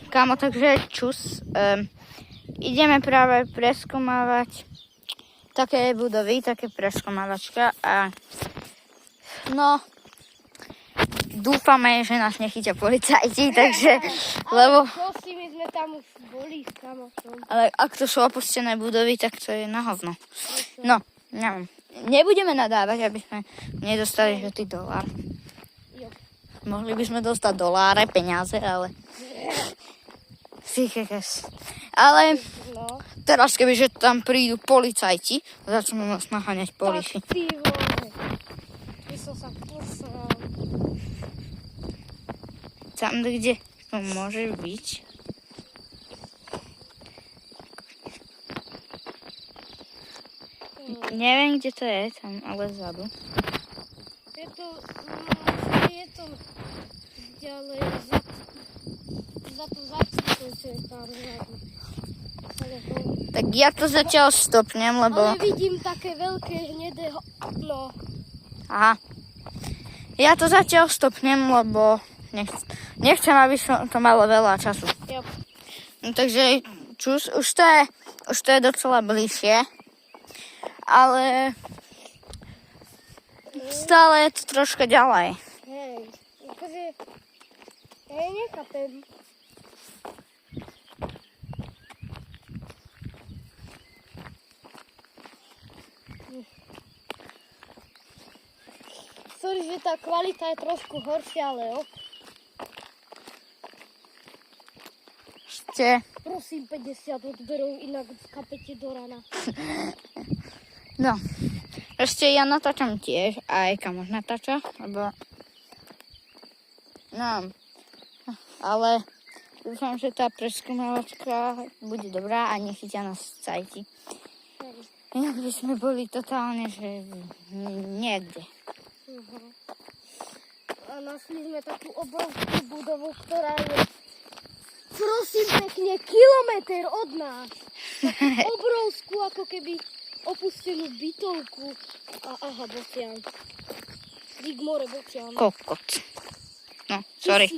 Kámo, takže čus. Ideme práve preskúmavať také budovy, také preskúmavačka a no, dúfame, že nás nechytia policajti, takže, lebo... Prosím, my sme tam už boli s kamošom. Ale ak to sú opustené budovy, tak to je na hovno. No, neviem. Nebudeme nadávať, aby sme nedostali žltý dolár. Jo. Mohli by sme dostať doláre, peniaze, ale... Ale No. teraz, kebyže tam prídu policajti, začnú nás naháňať polisi. Tak ty vole. By som sa posral. Tam, kde to môže byť. Neviem, kde to je, tam ale vzadu. Je to ďalej za to začítajú, čo je tam vzadu. Tak ja to zatiaľ stopnem, lebo... Ale vidím také veľké hnedé no. Aha. Ja to zatiaľ stopnem, lebo nechcem, aby to malo veľa času. Jo. No, takže čus, už to je docela bližšie. Ale stále je to troška ďalej. Hej, akože ja nechápem. Sorry, že tá kvalita je trošku horšia, ale jo. Ešte, Prosím, 50 odberov, inak kapete do rana. no, ešte ja natáčam tiež, aj kamoš natáča, lebo... No, ale dúfam, že tá preskúmavačka bude dobrá a nechytia nás cajti. Inak by sme boli totálne, že niekde. A našli sme takú obrovskú budovu, ktorá je, prosím pekne, kilometr od nás. Takú obrovskú, ako keby opustenú bytovku. Aha, Bocian. Rigmore, Bocian. Kokot. No, sorry.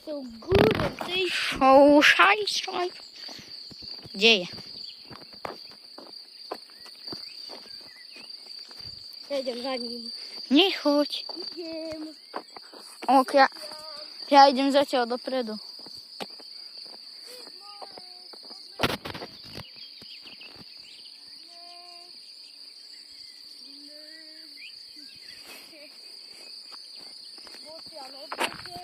So good and tasty. Šaj. Kde je? Ja idem za ním. Nechoď. Idem. Ok, ja idem zatiaľ dopredu. Bocian, odberte.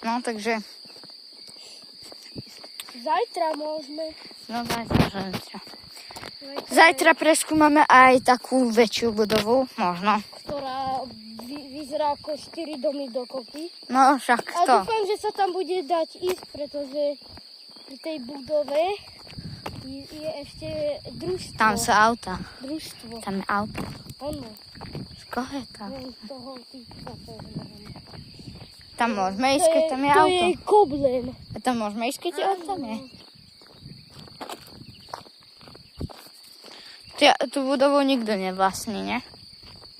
No, takže... Zajtra môžeme. No, Zajtra preskúmame aj takú väčšiu budovu, možno. Ktorá vyzerá ako 4 domy dokopy. No, však A to. dúfam, že sa tam bude dať ísť, pretože pri tej budove je ešte družstvo. Tam sú auta. Družstvo. Tam je auto. Ono. Z koho je to? Len toho týka to neviem. Tam môžeme ísť, keď tam je To auto. je koblem. A tam môžeme ísť, keď je auto, nie? Tu budovu nikto nevlastní, ne?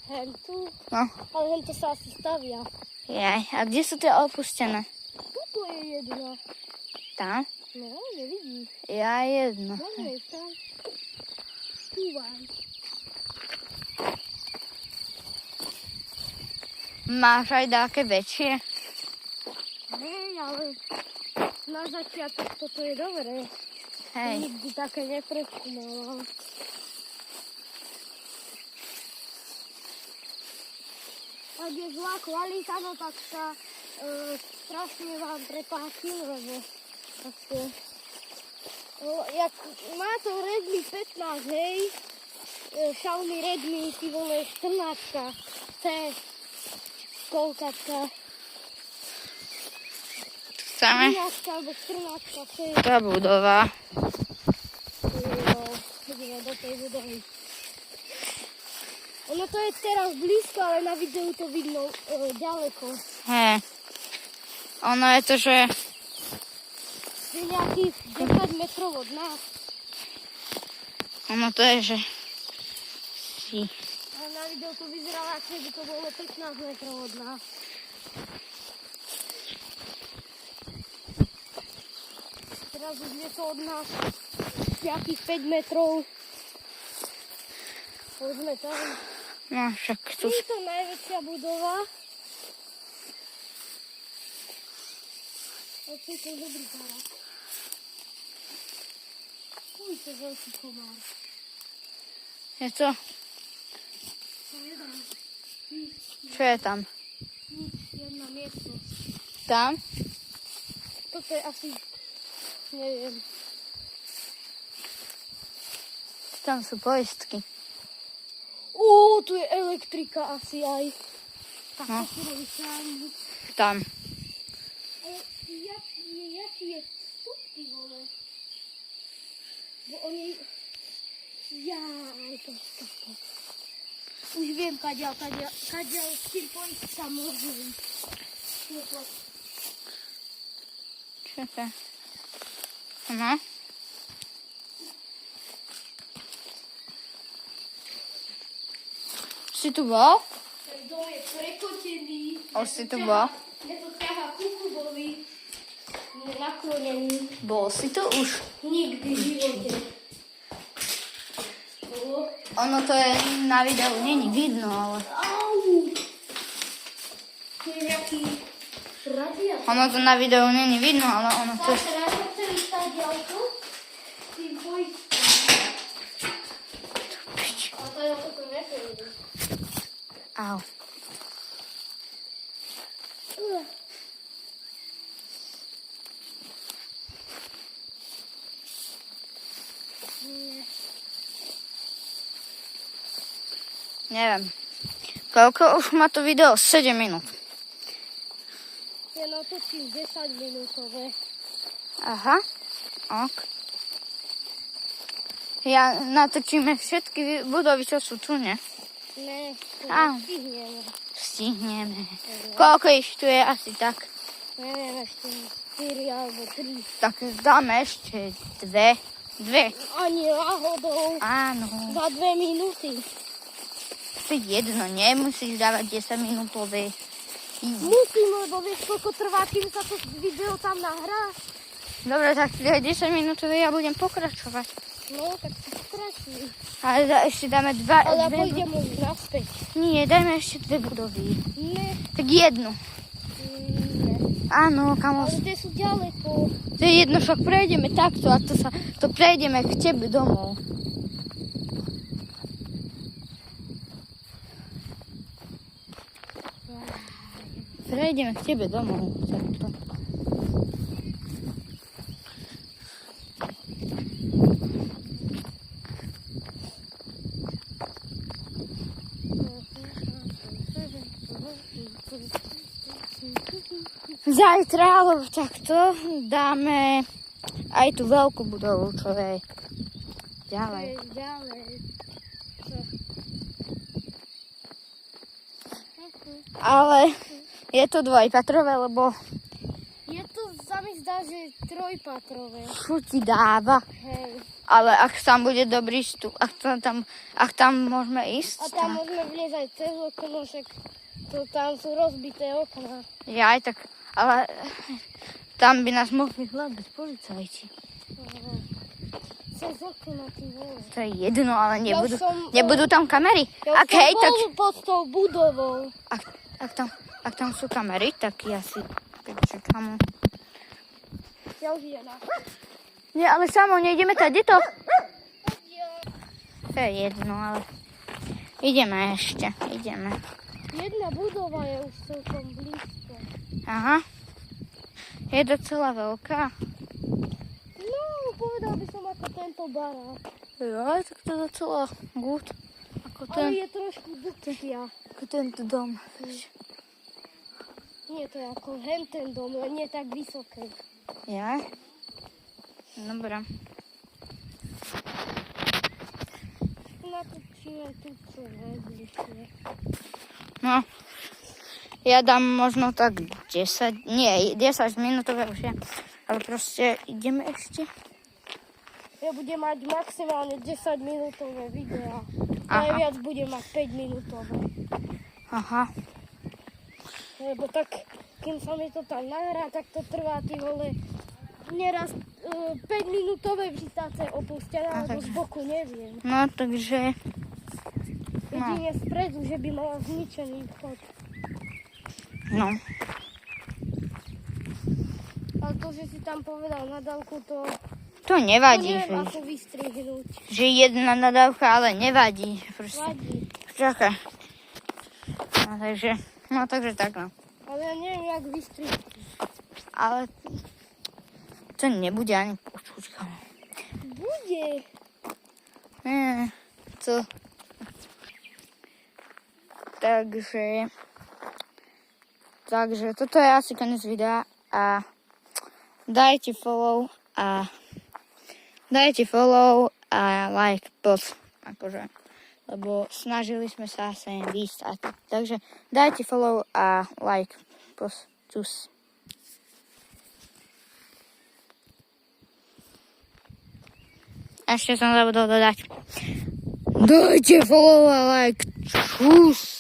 Hentu. No. Ale hento sa asi stavia. Jaj, a kde sú tie opustené? Tuto je jedna. Tam? No, nevidíš. Ja jedno. Máme tam. Kúvaj. Máš aj také väčšie? Hej, ale na začiatok toto je dobré. Hej. Nikdy také nepreskúmala. Ak je zlá kvalita, no tak sa strašne vám prepáčim, lebo proste, má to Redmi 15, hej, Xiaomi Redmi, ty vole, 14 C, koľkatka. Chceme 13 alebo 14 C. tá budova. Ideme do tej budovy. Ono to je teraz blízko, ale na videu to vidno ďaleko. Hej. Ono je to, že... Je nejakých 10 metrov od nás. Ono to je, že... Si... Ale na videu to vyzeralo, ako by to bolo 15 metrov od nás. Teraz už je to od nás nejakých 5 metrov. Už sme tam. No však tu... Je to najväčšia budova. A tu je to dobrý barák. Uj, to je veľký komár. Je to... To je tam. Čo je tam? Nič, jedna miestnosť. Tam? Toto je asi, neviem. Tam sú poistky. Tu je elektrika asi aj. Tak No. to robí sám. Tam. Ale jaký je vstup, ty vole? Bo oni... Jaj, to je. Už viem, kaďal s tým poistka môžu ísť. Čakaj. No. Si tu bol? Ten dom je prekotený. Už si tu bol? Je to ťaha kukubovi. Naklonený. Bol si tu už? Nikdy v živote. Ono to je na videu, není vidno, ale... Au! To je nejaký radiátor. Ono to na videu není vidno, ale ono to... Tak radiátor je tá ďalko. Tým poistkom. A to je toto nepojde. Au. Neviem. Koľko už má to video? 7 minút. Ja natočím 10 minútové. Aha. Ok. Ja natočíme všetky budovy, čo sú tu, ne? Ne, to Á. nestihneme. Stihneme. Koľko ich tu je asi tak? Neviem, ešte 4 alebo 3. Tak dáme ešte dve. Ani náhodou. Áno. Za 2 minúty. To je jedno, nemusíš dávať 10 minútové. Musím, lebo vieš, koľko trvá, kým sa to video tam nahrá. Dobre, tak 10 minútové ja budem pokračovať. No, tak sa strašný. Ale ešte dáme Ale ja dve pôjdem už naspäť. Nie, dajme ešte 2 budovy. Ne, Tak jednu. ne. Áno, kamo. Ale tie sú ďaleko. To je jedno, však prejdeme takto a to prejdeme k tebe domov. Prejdeme k tebe domov. Takto. Zajtra, alebo takto, dáme aj tú veľkú budovu, čo je ďalej. Ďalej. Ale je to dvojpatrové, lebo Je to, sa mi zdá, že trojpatrové. chuti dáva. Hej. Ale ak tam bude dobrý vstup, ak tam môžeme ísť, A tam môžeme vliezť aj cez okno, však to tam sú rozbité okná. ja aj tak, ale tam by nás mohli hľadať policajti. Cez okno, ty vole. To je jedno, ale nebudú, Ja som- nebudú tam kamery. Ja Ak hej, tak bol pod tou budovou. ak tam sú kamery, tak ja si čakám. Ja už idem na. Nie, ale samo, nejdeme tady to. To je jedno, ale ideme ešte, ideme. Jedna budova je už celkom blízko. Aha. Je docela veľká. No, povedal by som ako tento barák. Jo, tak to je docela good. Ale je trošku dlhšia. Ako tento dom. Nie, to je ako ten dom, len nie tak vysoké. Ja? Dobre. Na to Musíme tu čo najbližšie. No, ja dám možno tak 10, nie, 10 minútové už je, ale proste ideme ešte. Ja budem mať maximálne 10 minútové videá. Aha. Najviac budem mať 5 minútové. Aha, Lebo tak, kým sa mi to tam nahrá, tak to trvá ty vole. Neraz 5 minútové vždytáce opustené, alebo z boku neviem. no takže, Jedine vpredu, že by mala zničený vchod. no, Ale to, že si tam povedal nadávku, to nevadí, neviem ako vystrihnúť. že jedna nadávka, ale nevadí, proste, Vadí. čaká. No takže tak no. Ale ja neviem, jak vystrihnúť. Ale to nebude ani počuť. Bude. To. Takže toto je asi koniec videa a dajte follow a like plus, akože, lebo snažili sme sa sem výjsť. Takže dajte follow a like plus. Čus. Ešte som zabudol dodať. Dajte follow a like. Čus.